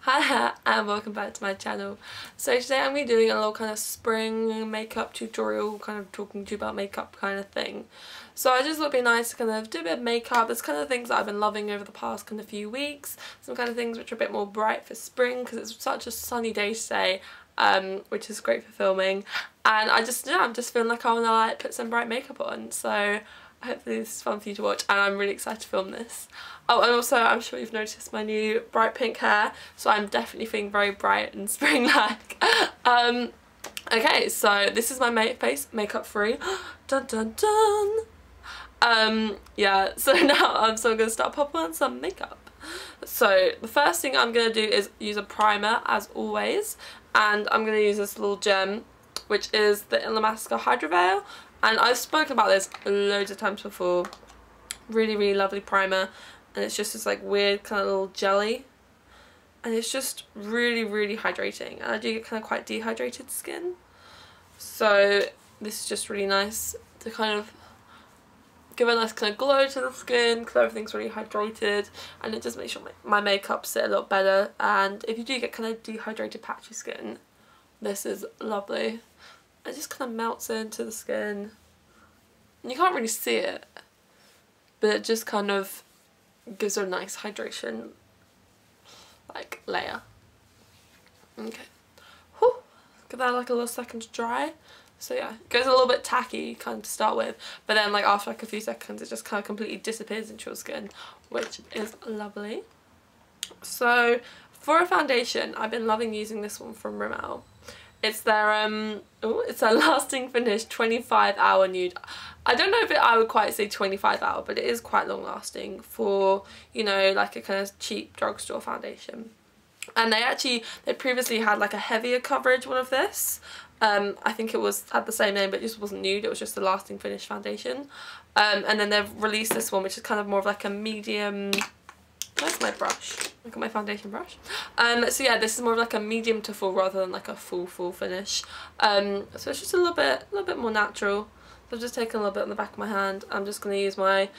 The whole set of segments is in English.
Hi and welcome back to my channel. So today I'm going to be doing a little kind of spring makeup tutorial, kind of talking to you about makeup kind of thing. So I just thought it'd be nice to kind of do a bit of makeup. There's kind of things that I've been loving over the past kind of few weeks. Some kind of things which are a bit more bright for spring because it's such a sunny day today, which is great for filming. And I'm just feeling like I want to like put some bright makeup on. So hopefully this is fun for you to watch and I'm really excited to film this. Oh, and also I'm sure you've noticed my new bright pink hair, so I'm definitely feeling very bright and spring-like. Okay, so this is my face makeup free. Dun dun dun! Yeah, so now I'm going to start popping on some makeup. So the first thing I'm going to do is use a primer as always, and I'm going to use this little gem, which is the Mascara Hydra Veil. And I've spoken about this loads of times before. Really, really lovely primer. And it's just this like weird kind of little jelly. And it's just really, really hydrating. And I do get kind of quite dehydrated skin. So this is just really nice to kind of give a nice kind of glow to the skin because everything's really hydrated. And it just makes sure my makeup sit a lot better. And if you do get kind of dehydrated patchy skin, this is lovely. It just kind of melts into the skin. And you can't really see it, but it just kind of gives her a nice hydration like layer. Okay. Whew. Give that like a little second to dry. So yeah, it goes a little bit tacky kind of to start with, but then like after like a few seconds it just kind of completely disappears into your skin, which is lovely. So for a foundation, I've been loving using this one from Rimmel. It's their it's a lasting finish 25-hour nude. I don't know if I would quite say 25-hour, but it is quite long lasting for, you know, like a kind of cheap drugstore foundation. And they previously had like a heavier coverage one of this. I think it had the same name, but it just wasn't nude, it was just a lasting finish foundation. And then they've released this one, which is kind of more of like a medium. Where's my brush? Look at my foundation brush. So yeah, this is more of like a medium to full rather than like a full finish. So it's just a little bit more natural. So I've just taken a little bit on the back of my hand. I'm just going to use my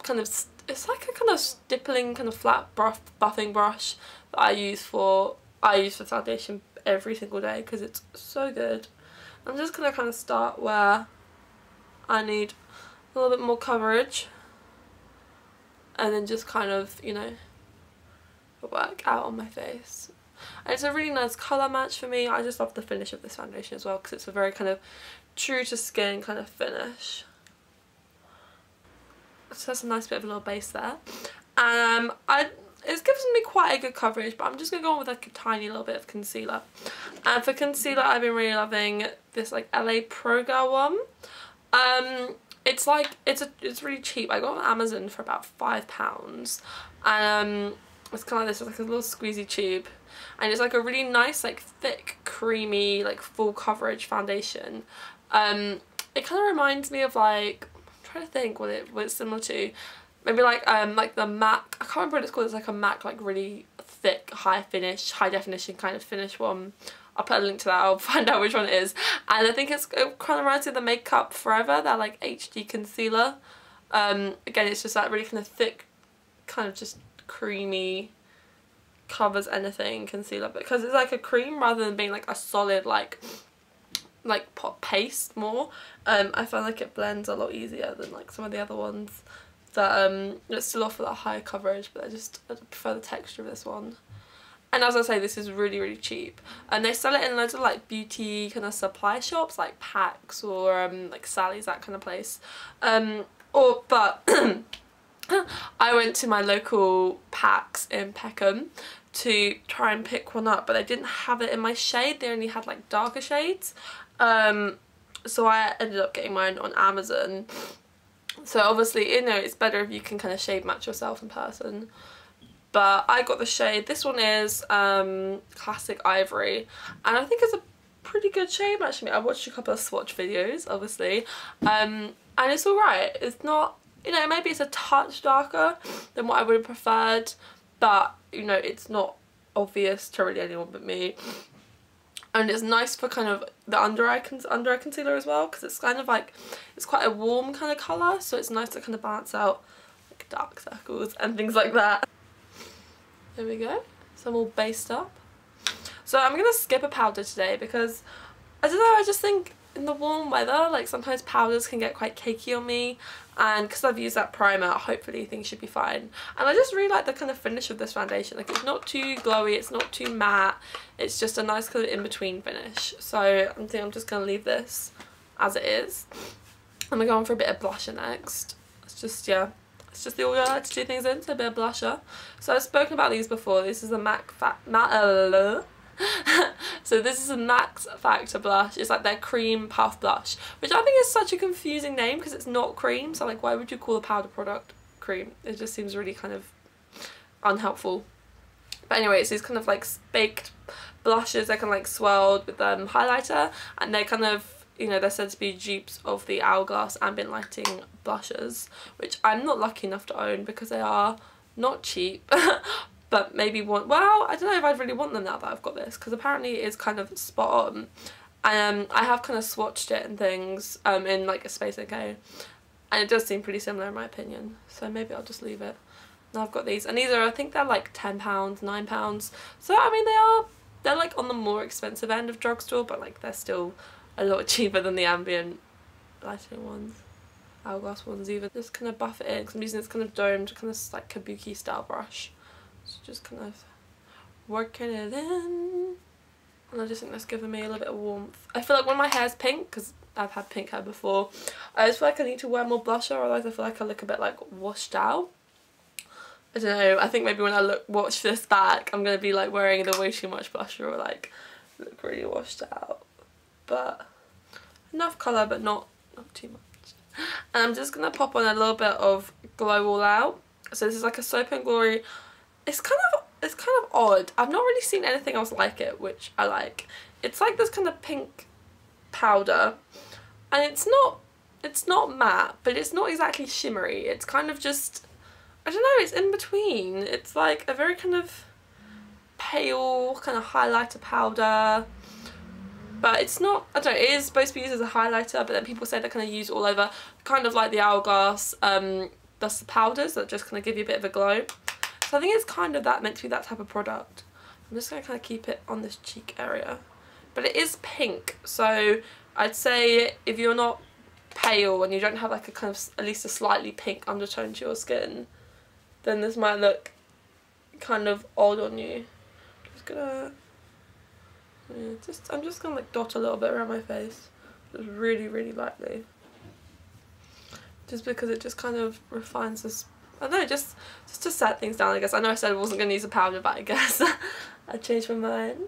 kind of, it's like a kind of stippling kind of flat buffing brush that I use for foundation every single day because it's so good. I'm just going to kind of start where I need a little bit more coverage. And then just kind of, you know, work out on my face. And it's a really nice colour match for me. I just love the finish of this foundation as well because it's a very kind of true to skin kind of finish. So that's a nice bit of a little base there. It's given me quite a good coverage, but I'm just going to go on with like a tiny little bit of concealer. And for concealer, I've been really loving this like LA Pro Girl one. It's like, it's really cheap. I got it on Amazon for about £5. And it's kind of this, it's like a little squeezy tube. And it's like a really nice, like thick, creamy, like full coverage foundation. It kind of reminds me of like, I'm trying to think what it's similar to. Maybe like the MAC, I can't remember what it's called, it's like a MAC, like really thick, high definition kind of finish one. I'll put a link to that, I'll find out which one it is. And I think it kind of reminds me of the Makeup Forever, that like HD concealer. Again, it's just that really kind of thick, kind of just creamy, covers anything concealer. Because it's like a cream rather than being like a solid like pot paste more. I find like it blends a lot easier than like some of the other ones that it's still offer that higher coverage, but I prefer the texture of this one. And as I say, this is really, really cheap. And they sell it in loads of like beauty kind of supply shops, like Pax or like Sally's, that kind of place. But I went to my local Pax in Peckham to try and pick one up, but they didn't have it in my shade. They only had like darker shades. So I ended up getting mine on Amazon. So obviously, you know, it's better if you can kind of shade match yourself in person. But I got the shade, this one is Classic Ivory, and I think it's a pretty good shade actually. I watched a couple of swatch videos obviously, and it's alright. It's not, you know, maybe it's a touch darker than what I would have preferred, but you know, it's not obvious to really anyone but me. And it's nice for kind of the under eye concealer as well, because it's kind of like, it's quite a warm kind of colour, so it's nice to kind of balance out like dark circles and things like that. There we go. so I'm all based up. So I'm going to skip a powder today because, I don't know, I just think in the warm weather, like sometimes powders can get quite cakey on me, and because I've used that primer, hopefully things should be fine. And I just really like the kind of finish of this foundation. Like, it's not too glowy, it's not too matte, it's just a nice kind of in-between finish. So I think I'm just going to leave this as it is. I'm going to go on for a bit of blusher next. It's just, yeah, it's just the order I like to do things in, so a bit of blusher. So I've spoken about these before. This is a so this is a Max Factor blush. It's like their cream puff blush, which I think is such a confusing name because it's not cream. So like, why would you call a powder product cream? It just seems really kind of unhelpful. But anyway, it's these kind of like baked blushes. They're kind of like swirled with highlighter, and they're kind of, you know, they're said to be dupes of the Hourglass ambient lighting blushes, which I'm not lucky enough to own because they are not cheap. But maybe want, well, I don't know if I'd really want them now that I've got this, because apparently it is kind of spot on. I have kind of swatched it and things in like a Space NK, and it does seem pretty similar in my opinion, so maybe I'll just leave it. Now I've got these, and these are, I think they're like £10, £9, so I mean they're like on the more expensive end of drugstore, but like they're still a lot cheaper than the ambient lighting ones, Hourglass ones even. Just kind of buff it in, because I'm using this kind of domed, kind of like kabuki style brush. So just kind of working it in, and I just think that's giving me a little bit of warmth. I feel like when my hair's pink, because I've had pink hair before, I just feel like I need to wear more blusher, otherwise I feel like I look a bit like washed out. I don't know, I think maybe when I watch this back, I'm going to be like wearing either way too much blusher or like look really washed out. But enough colour, but not too much. And I'm just going to pop on a little bit of Glow All Out. So this is like a Soap and Glory. It's kind of odd. I've not really seen anything else like it, which I like. It's like this kind of pink powder, and it's not matte, but it's not exactly shimmery. It's kind of just, I don't know, it's in between. It's like a very kind of pale kind of highlighter powder, but it's not, I don't know, it is supposed to be used as a highlighter, but then people say they're kind of used all over, kind of like the Hourglass dust powders that just kind of give you a bit of a glow. So I think it's kind of meant to be that type of product. I'm just going to kind of keep it on this cheek area. But it is pink, so I'd say if you're not pale and you don't have like a kind of, at least a slightly pink undertone to your skin, then this might look kind of odd on you. Just gonna, yeah, I'm just gonna like dot a little bit around my face, just really, really lightly. Just because it just kind of refines this. I don't know, just to set things down, I guess. I know I said I wasn't going to use a powder, but I guess I changed my mind.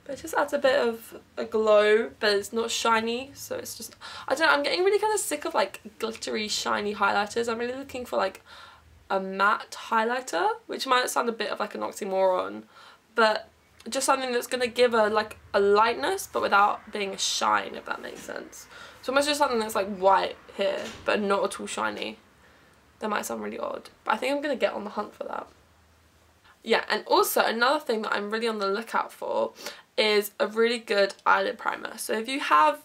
But it just adds a bit of a glow, but it's not shiny, so it's just, I don't know, I'm getting really kind of sick of like glittery, shiny highlighters. I'm really looking for like a matte highlighter, which might sound a bit of like an oxymoron, but just something that's going to give a lightness, but without being a shine, if that makes sense. So almost just something that's like white here, but not at all shiny. That might sound really odd, but I think I'm going to get on the hunt for that. Yeah, and also another thing that I'm really on the lookout for is a really good eyelid primer. So if you have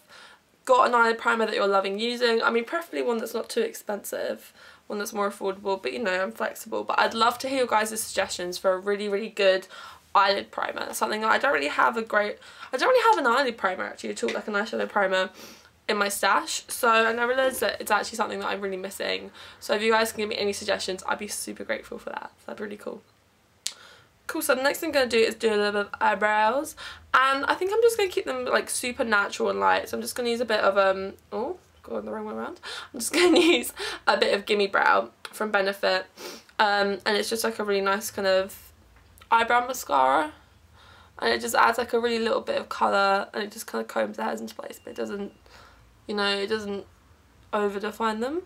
got an eyelid primer that you're loving using, I mean preferably one that's not too expensive, one that's more affordable, but you know, I'm flexible. But I'd love to hear your guys' suggestions for a really, really good eyelid primer. Something that I don't really have an eyelid primer actually at all, like an eyeshadow primer in my stash, so, and I realised that it's actually something that I'm really missing. So if you guys can give me any suggestions, I'd be super grateful for that. That'd be really cool. Cool, so the next thing I'm going to do is do a little bit of eyebrows, and I think I'm just going to keep them like super natural and light. So I'm just going to use a bit of oh, going the wrong way around. I'm just going to use a bit of Gimme Brow from Benefit, and it's just like a really nice kind of eyebrow mascara, and it just adds like a really little bit of colour, and it just kind of combs the hairs into place, but it doesn't, you know, it doesn't over define them.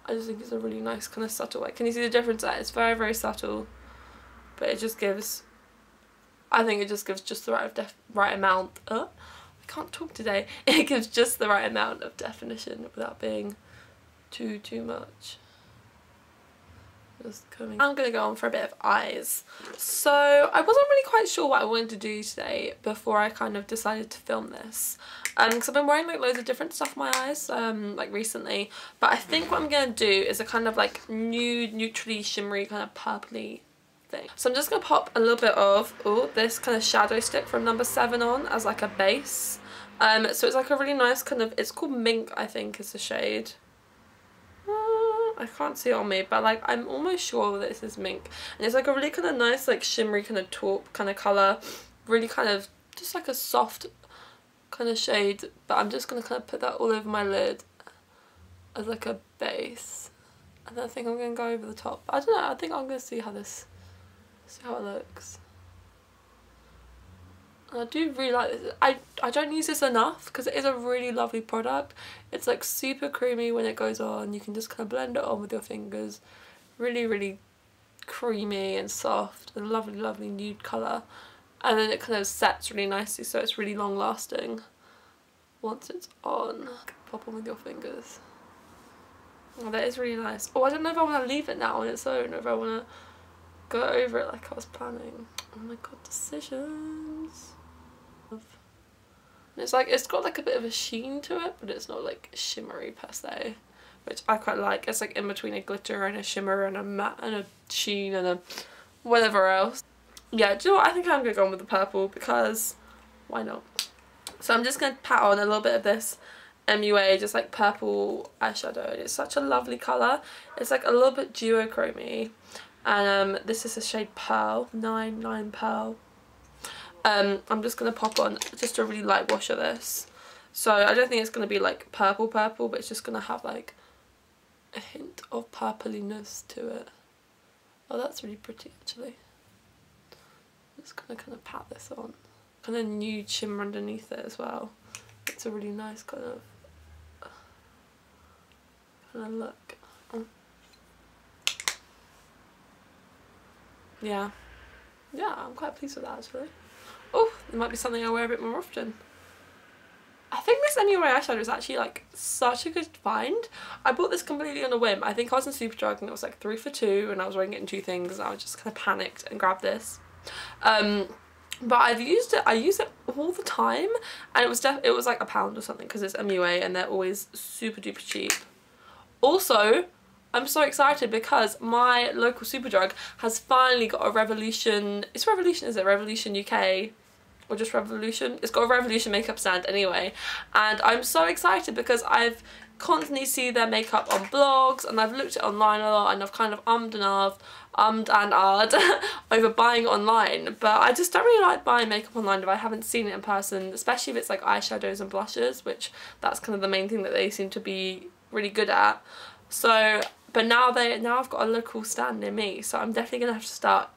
I just think it's a really nice kind of subtle way. Can you see the difference there? It's very, very subtle, but it just gives, I think it just gives just the right amount. I can't talk today. It gives just the right amount of definition without being too much. Just coming. I'm going to go on for a bit of eyes. So I wasn't really quite sure what I wanted to do today before I kind of decided to film this. Because I've been wearing like loads of different stuff in my eyes like recently, but I think what I'm going to do is a kind of like nude, neutrally shimmery kind of purpley thing. So I'm just going to pop a little bit of this kind of shadow stick from number 7 on as like a base. So it's like a really nice kind of, it's called Mink, I think is the shade. I can't see it on me, but like I'm almost sure that this is Mink. And it's like a really kind of nice like shimmery kind of taupe kind of colour. Really kind of just like a soft kind of shade, but I'm just going to kind of put that all over my lid as like a base. And then I think I'm going to go over the top. I don't know, I think I'm going to see how it looks. And I do really like this. I don't use this enough because it is a really lovely product. It's like super creamy when it goes on. You can just kind of blend it on with your fingers. Really, really creamy and soft and lovely, lovely nude colour. And then it kind of sets really nicely, so it's really long lasting once it's on. Pop on with your fingers. Oh, that is really nice. Oh, I don't know if I want to leave it now on its own or if I want to go over it like I was planning. Oh my god, decisions. And it's like, it's got like a bit of a sheen to it, but it's not like shimmery per se, which I quite like. It's like in between a glitter and a shimmer and a matte and a sheen and a whatever else. Yeah, do you know what? I think I'm going to go on with the purple because why not? So I'm just going to pat on a little bit of this MUA, just like purple eyeshadow. It's such a lovely colour. It's like a little bit duochrome-y. And this is the shade Pearl, 9 Pearl. I'm just going to pop on just a really light wash of this. So I don't think it's going to be like purple, but it's just going to have like a hint of purpliness to it. Oh, that's really pretty actually. I'm just going to kind of pat this on. Kind of nude shimmer underneath it as well. It's a really nice kind of look. Yeah, I'm quite pleased with that actually. Oh, it might be something I wear a bit more often. I think this MUA eyeshadow is actually like such a good find. I bought this completely on a whim. I think I was in Superdrug and it was like 3 for 2 and I was wearing it in 2 things and I was just kind of panicked and grabbed this. But I use it all the time, and it was like £1 or something because it's MUA and they're always super duper cheap. Also, I'm so excited because my local Superdrug has finally got a Revolution. It's Revolution, is it? Revolution UK or just Revolution? It's got a Revolution makeup stand anyway, and I'm so excited because I've constantly see their makeup on blogs and I've looked at it online a lot and I've kind of ummed and ahed over buying it online, but I just don't really like buying makeup online if I haven't seen it in person, especially if it's like eyeshadows and blushes, which that's kind of the main thing that they seem to be really good at. So but now I've got a local stand near me, so I'm definitely gonna have to start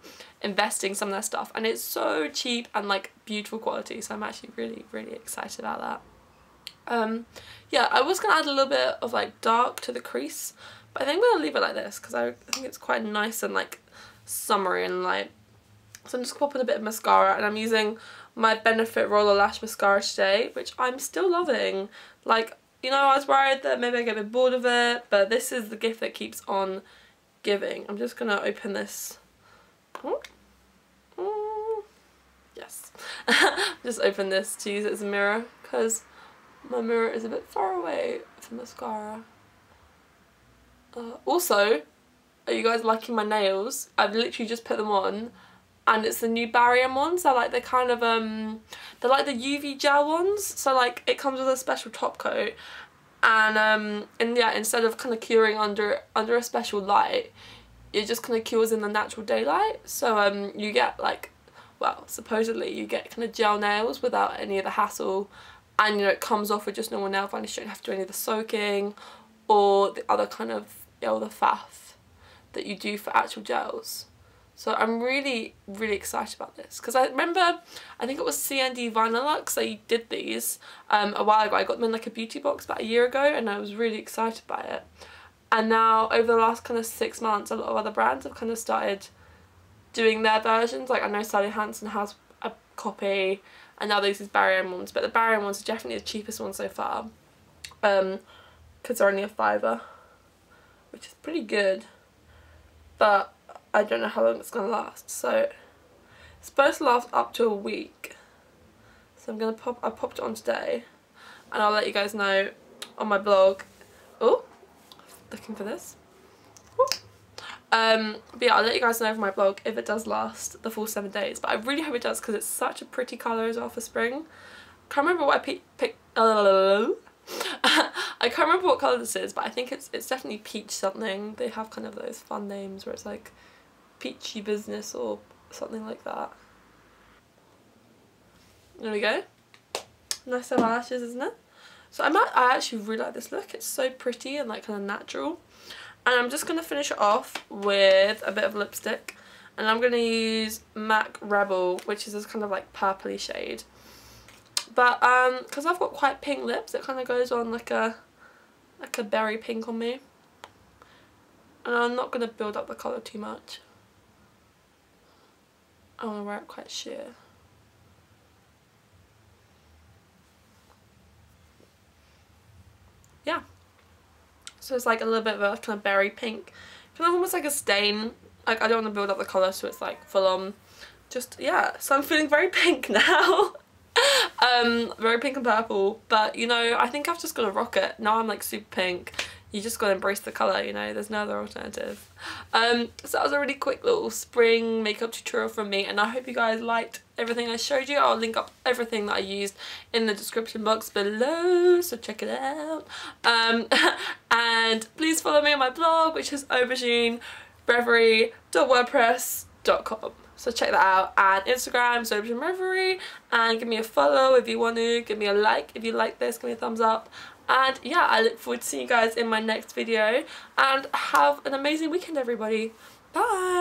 investing some of their stuff, and it's so cheap and like beautiful quality, so I'm actually really excited about that. Yeah, I was going to add a little bit of like dark to the crease, but I think I'm going to leave it like this because I think it's quite nice and like summery and light. So I'm just popping a bit of mascara, and I'm using my Benefit Roller Lash Mascara today, which I'm still loving. Like, you know, I was worried that maybe I get a bit bored of it, but this is the gift that keeps on giving. I'm just going to open this. Yes. Just open this to use it as a mirror because my mirror is a bit far away from mascara. Also, are you guys liking my nails? I've literally just put them on, and it's the new Barium ones. They're like the kind of they're like the UV gel ones. So like it comes with a special top coat, and yeah, instead of kind of curing under a special light, it just kind of cures in the natural daylight. So you get like, well, supposedly you get kind of gel nails without any of the hassle. And you know, it comes off with just normal nail varnish. You don't have to do any of the soaking or the other kind of the faff that you do for actual gels. So I'm really excited about this because I remember, I think it was CND Vinylux, they did these a while ago. I got them in like a beauty box about a year ago and I was really excited by it. And now over the last kind of 6 months, a lot of other brands have kind of started doing their versions. Like I know Sally Hansen has a copy, and now there's these Barium ones, but the Barium ones are definitely the cheapest one so far, because they're only a £5, which is pretty good, but I don't know how long it's going to last. So it's supposed to last up to a week, so I popped it on today, and I'll let you guys know on my blog. Oh, looking for this. Ooh. But yeah, I'll let you guys know for my blog if it does last the full 7 days, but I really hope it does because it's such a pretty colour as well for spring. Can't remember what I picked. I can't remember what colour this is, but I think it's definitely peach something. They have kind of those fun names where it's like peachy business or something like that. There we go. Nice eyelashes, isn't it? So I actually really like this look. It's so pretty and like kind of natural. And I'm just going to finish it off with a bit of lipstick. And I'm going to use MAC Rebel, which is this kind of like purpley shade. But because I've got quite pink lips, it kind of goes on like a berry pink on me. And I'm not going to build up the colour too much. I want to wear it quite sheer. Yeah. So it's like a little bit of a kind of berry pink. Kind of almost like a stain. Like I don't want to build up the colour so it's like full on. Just, yeah. So I'm feeling very pink now. Very pink and purple, but you know, I think I've just got to rock it. Now I'm like super pink. You just got to embrace the colour, you know, there's no other alternative. So that was a really quick little spring makeup tutorial from me, and I hope you guys liked everything I showed you. I'll link up everything that I used in the description box below, so check it out. And please follow me on my blog, which is auberginereverie.wordpress.com. So check that out, and Instagram, so auberginereverie, and give me a follow if you want to, give me a like if you like this, give me a thumbs up, and yeah, I look forward to seeing you guys in my next video, and have an amazing weekend everybody. Bye!